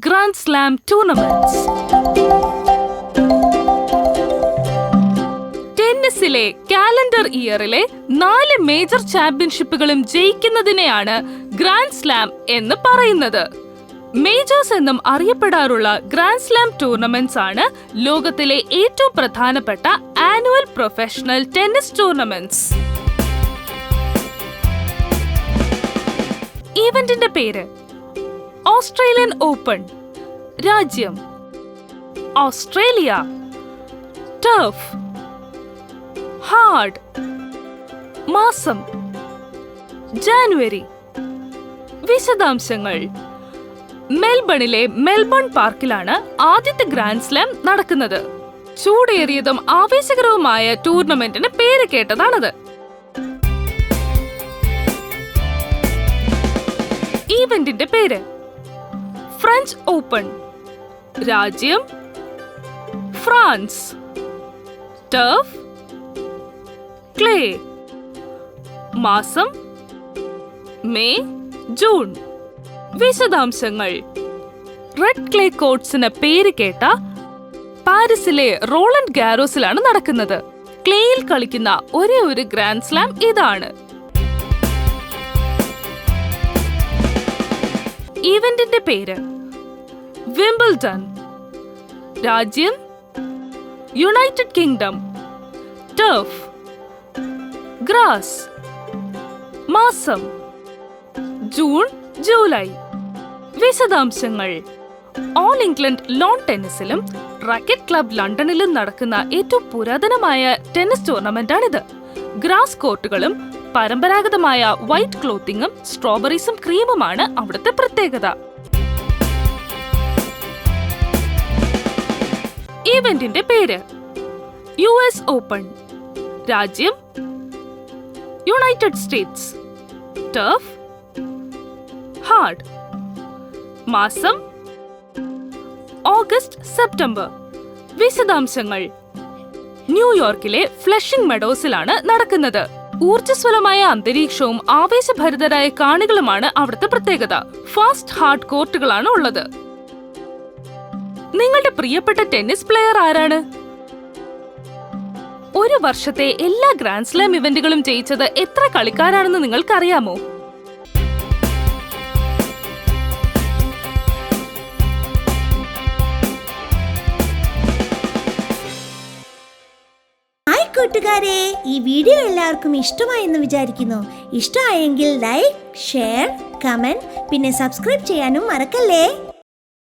Grand slam tournaments. ടെന്നീസിലെ calendar ഇയറിലെ 4 major ചാമ്പ്യൻഷിപ്പുകളും ജയിക്കുന്നതിനെയാണ് ഗ്രാൻഡ് സ്ലാം എന്ന് പറയുന്നത്. മേജേഴ്സ് എന്നും അറിയപ്പെടാറുള്ള ഗ്രാൻഡ് സ്ലാം ടൂർണമെന്റ്സ് ആണ് ലോകത്തിലെ ഏറ്റവും പ്രധാനപ്പെട്ട ആനുവൽ പ്രൊഫഷണൽ ടെന്നീസ് ടൂർണമെന്റ്സ്. ഈവന്റിന്റെ പേര് ഓസ്ട്രേലിയൻ ഓപ്പൺ. രാജ്യം ഓസ്ട്രേലിയ. Turf hard. മാസം ജാനുവരി. വിശദാംശങ്ങൾ: മെൽബണിലെ മെൽബൺ പാർക്കിലാണ് ആദ്യത്തെ ഗ്രാൻഡ് സ്ലാം നടക്കുന്നത്. ചൂടേറിയതും ആവേശകരവുമായ ടൂർണമെന്റിന് പേര് കേട്ടതാണത്. ഈവന്റിന്റെ പേര് ഫ്രഞ്ച് ഓപ്പൺ. രാജ്യം ഫ്രാൻസ്. Turf clay. മാസം മെയ് ജൂൺ. വിശദാംശങ്ങൾ: റെഡ് ക്ലേ കോർട്സിന് പേര് കേട്ട പാരീസിലെ റോളണ്ട് ഗാരോസിലാണ് നടക്കുന്നത്. ക്ലേയിൽ കളിക്കുന്ന ഒരേ ഒരു ഗ്രാൻഡ് സ്ലാം ഇതാണ്. ഈവന്റിന്റെ പേര് വിംബിൾഡൺ. രാജ്യം യുണൈറ്റഡ് കിങ്ഡം. Turf grass. മാസം ജൂൺ ജൂലൈ. വിശദാംശങ്ങൾ: ഓൾ ഇംഗ്ലണ്ട് ലോൺ ടെന്നീസിലും റാക്കറ്റ് ക്ലബ് ലണ്ടനിലും നടക്കുന്ന ഏറ്റവും പുരാതനമായ ടെന്നീസ് ടൂർണമെന്റാണിത്. ഗ്രാസ് കോർട്ടുകളും പരമ്പരാഗതമായ വൈറ്റ് ക്ലോത്തിങ്ങും സ്ട്രോബെറീസും ക്രീമുമാണ് അവിടുത്തെ പ്രത്യേകത. ഈവന്റിന്റെ പേര് US ഓപ്പൺ. രാജ്യം യുണൈറ്റഡ് സ്റ്റേറ്റ്സ്. Turf hard. മാസം ഓഗസ്റ്റ് സെപ്റ്റംബർ. വിശദാംശങ്ങൾ: ന്യൂയോർക്കിലെ ഫ്ലഷിംഗ് മെഡോസിലാണ് നടക്കുന്നത്. ഊർജ്ജസ്വലമായ അന്തരീക്ഷവും ആവേശഭരിതരായ കാണികളുമാണ് അവിടുത്തെ പ്രത്യേകത. ഫാസ്റ്റ് ഹാർഡ് കോർട്ടുകളാണ് ഉള്ളത്. നിങ്ങളുടെ പ്രിയപ്പെട്ട ടെന്നീസ് പ്ലെയർ ആരാണ്? ഒരു വർഷത്തെ എല്ലാ ഗ്രാൻഡ് സ്ലാം ഇവന്റുകളും ജയിച്ചത് എത്ര കളിക്കാരാണെന്ന് നിങ്ങൾക്കറിയാമോ? കൂട്ടുകാരെ, ഈ വീഡിയോ എല്ലാവർക്കും ഇഷ്ടമായെന്ന് വിചാരിക്കുന്നു. ഇഷ്ടമായെങ്കിൽ ലൈക്ക്, ഷെയർ, കമന്റ്, പിന്നെ സബ്സ്ക്രൈബ് ചെയ്യാനും മറക്കല്ലേ.